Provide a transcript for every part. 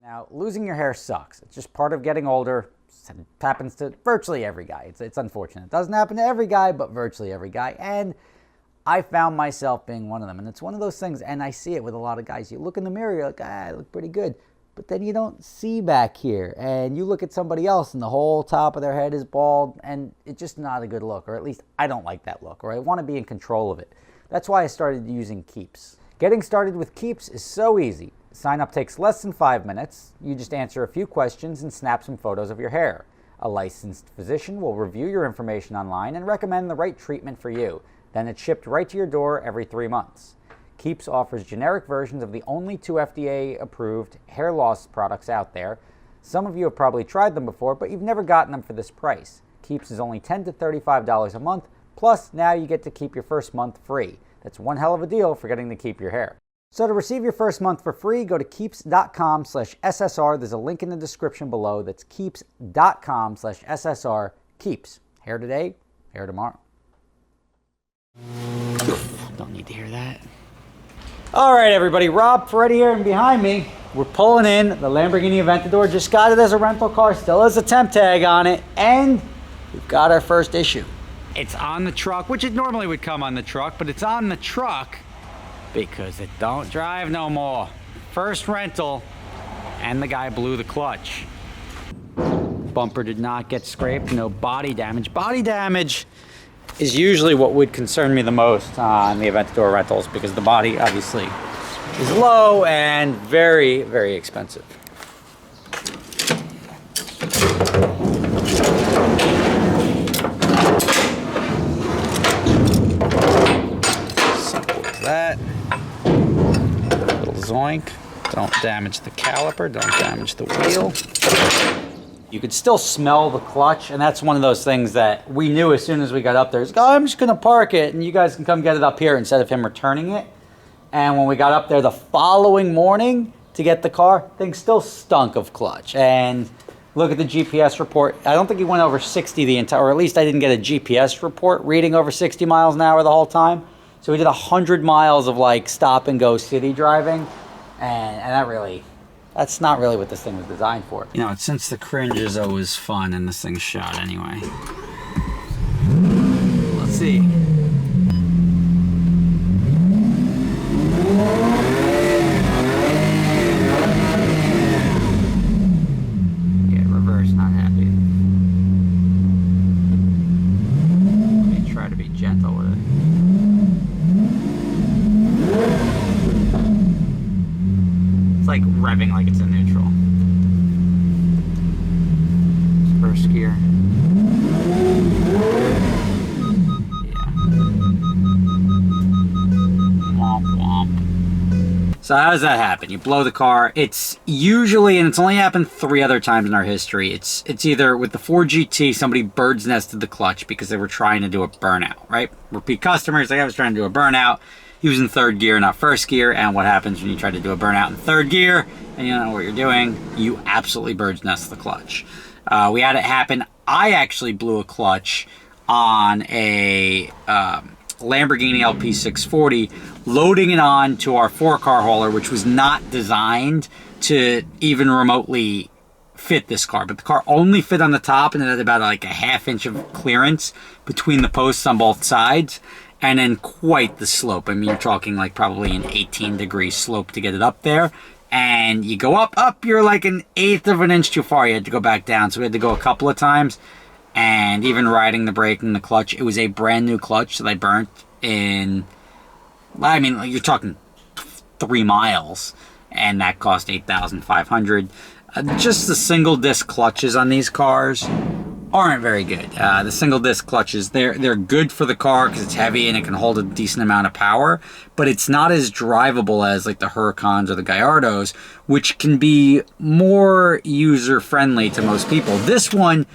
Now, losing your hair sucks. It's just part of getting older. It happens to virtually every guy. It's unfortunate. It doesn't happen to every guy, but virtually every guy. And I found myself being one of them. And it's one of those things, and I see it with a lot of guys. You look in the mirror, you're like, I look pretty good. But then you don't see back here. And you look at somebody else, and the whole top of their head is bald, and it's just not a good look. Or at least I don't like that look, or I want to be in control of it. That's why I started using Keeps. Getting started with Keeps is so easy. Sign up takes less than 5 minutes. You just answer a few questions and snap some photos of your hair. A licensed physician will review your information online and recommend the right treatment for you. Then it's shipped right to your door every 3 months. Keeps offers generic versions of the only 2 FDA-approved hair loss products out there. Some of you have probably tried them before, but you've never gotten them for this price. Keeps is only $10 to $35 a month, plus now you get to keep your first month free. That's one hell of a deal for getting to keep your hair. So to receive your first month for free, go to keeps.com/SSR. There's a link in the description below. That's keeps.com/SSR. Keeps. Hair today, hair tomorrow. Don't need to hear that. All right, everybody. Rob Ferretti here, and behind me, we're pulling in the Lamborghini Aventador. Just got it as a rental car. Still has a temp tag on it. And we've got our first issue. It's on the truck, which it normally would come on the truck, but it's on the truck because it don't drive no more. First rental, and the guy blew the clutch. Bumper did not get scraped, no body damage. Body damage is usually what would concern me the most on the Aventador rentals, because the body obviously is low and very, very expensive. Simple as that. Little zoink. Don't damage the caliper, don't damage the wheel. You could still smell the clutch, and that's one of those things that we knew as soon as we got up there. It's like, oh, I'm just gonna park it, and you guys can come get it up here instead of him returning it. And when we got up there the following morning to get the car, things still stunk of clutch. And look at the GPS report. I don't think he went over 60 the entire, or at least I didn't get a GPS report reading over 60 miles an hour the whole time. So we did 100 miles of like stop and go city driving, and that's not really what this thing was designed for. You know, since the cringe is always fun and this thing's shot anyway. Let's see. Yeah, reverse, not happy. Let me try to be gentle with it. Like revving like it's in neutral. First gear. Yeah. Womp womp. So how does that happen? You blow the car. It's usually, and it's only happened 3 other times in our history, it's either with the Ford GT, somebody bird's nested the clutch because they were trying to do a burnout, right? Repeat customers, like I was trying to do a burnout. He was in 3rd gear, not 1st gear, and what happens when you try to do a burnout in 3rd gear and you don't know what you're doing? You absolutely bird's nest the clutch. We had it happen. I actually blew a clutch on a Lamborghini LP640, loading it on to our 4-car hauler, which was not designed to even remotely fit this car, but the car only fit on the top, and it had about like a 1/2 inch of clearance between the posts on both sides. And then quite the slope. I mean, you're talking like probably an 18-degree slope to get it up there. And you go up, you're like an 1/8 of an inch too far. You had to go back down. So we had to go a couple of times. And even riding the brake and the clutch, it was a brand new clutch that I burnt in, I mean, you're talking 3 miles. And that cost $8,500. Just the single disc clutches on these cars aren't very good. The single disc clutches, they're good for the car because it's heavy and it can hold a decent amount of power, but it's not as drivable as like the Huracans or the Gallardos, which can be more user friendly to most people. This one,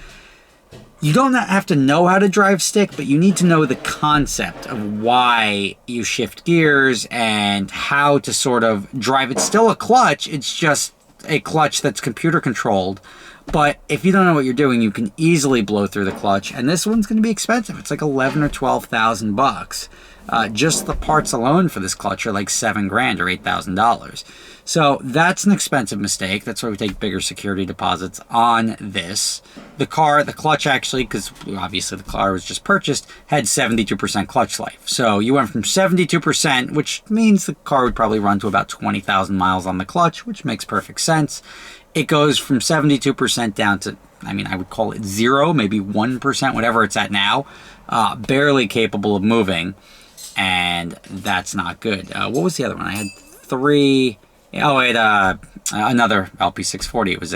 you don't have to know how to drive stick, but you need to know the concept of why you shift gears and how to sort of drive. It's still a clutch, it's just a clutch that's computer controlled. But if you don't know what you're doing, you can easily blow through the clutch. And this one's going to be expensive. It's like 11 or 12,000 bucks. Just the parts alone for this clutch are like $7 grand or $8,000. So that's an expensive mistake. That's why we take bigger security deposits on this. The clutch actually, because obviously the car was just purchased, had 72% clutch life. So you went from 72%, which means the car would probably run to about 20,000 miles on the clutch, which makes perfect sense. It goes from 72% down to, I mean, I would call it 0, maybe 1%, whatever it's at now. Barely capable of moving, and that's not good. What was the other one? I had 3... Oh, it another LP640. It was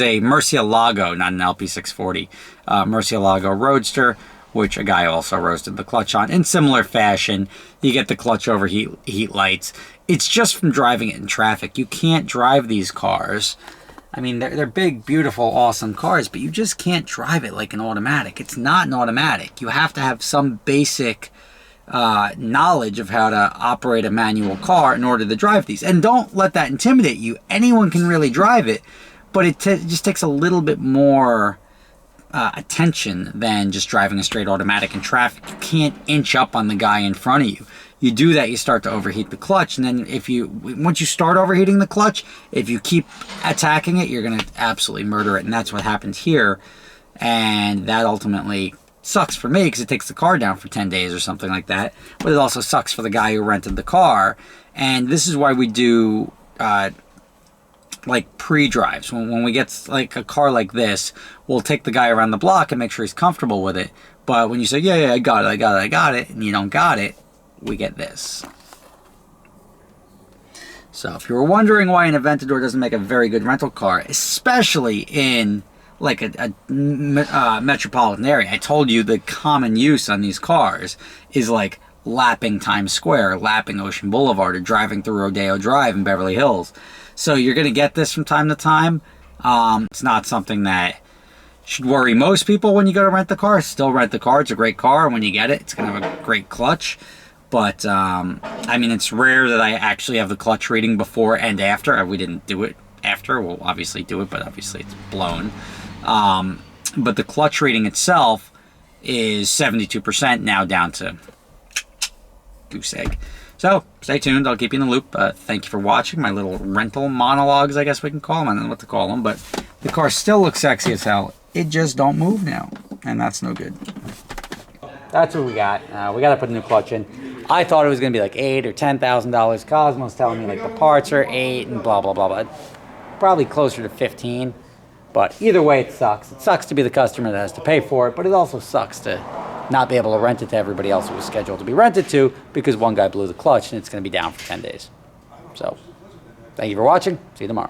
a Murcielago, not an LP640. Murcielago Roadster, which a guy also roasted the clutch on. In similar fashion, you get the clutch overheat heat lights. It's just from driving it in traffic. You can't drive these cars. I mean, they're big, beautiful, awesome cars, but you just can't drive it like an automatic. It's not an automatic. You have to have some basic knowledge of how to operate a manual car in order to drive these. And don't let that intimidate you. Anyone can really drive it, but it just takes a little bit more attention than just driving a straight automatic in traffic. You can't inch up on the guy in front of you. You do that, you start to overheat the clutch, and then once you start overheating the clutch, if you keep attacking it, you're going to absolutely murder it, and that's what happens here. And that ultimately sucks for me because it takes the car down for 10 days or something like that, but it also sucks for the guy who rented the car. And this is why we do like pre-drives. When we get like a car like this, we'll take the guy around the block and make sure he's comfortable with it. But when you say, yeah, I got it, and you don't got it, we get this. So if you were wondering why an Aventador doesn't make a very good rental car, especially in like a metropolitan area, I told you the common use on these cars is like lapping Times Square, lapping Ocean Boulevard, or driving through Rodeo Drive in Beverly Hills. So you're going to get this from time to time. It's not something that should worry most people when you go to rent the car. Still rent the car. It's a great car. When you get it, it's going to have a great clutch. But, I mean, it's rare that I actually have the clutch reading before and after. We didn't do it after. We'll obviously do it, but obviously it's blown. But the clutch reading itself is 72%, now down to goose egg. So, stay tuned. I'll keep you in the loop. Thank you for watching my little rental monologues, I guess we can call them. I don't know what to call them, but the car still looks sexy as hell. It just don't move now, and that's no good. That's what we got. We got to put a new clutch in. I thought it was going to be like $8,000 or $10,000. Cosmo's telling me like the parts are $8 and blah, blah, blah, blah. Probably closer to 15. But either way, it sucks. It sucks to be the customer that has to pay for it, but it also sucks to not be able to rent it to everybody else it was scheduled to be rented to because one guy blew the clutch and it's going to be down for 10 days. So, thank you for watching. See you tomorrow.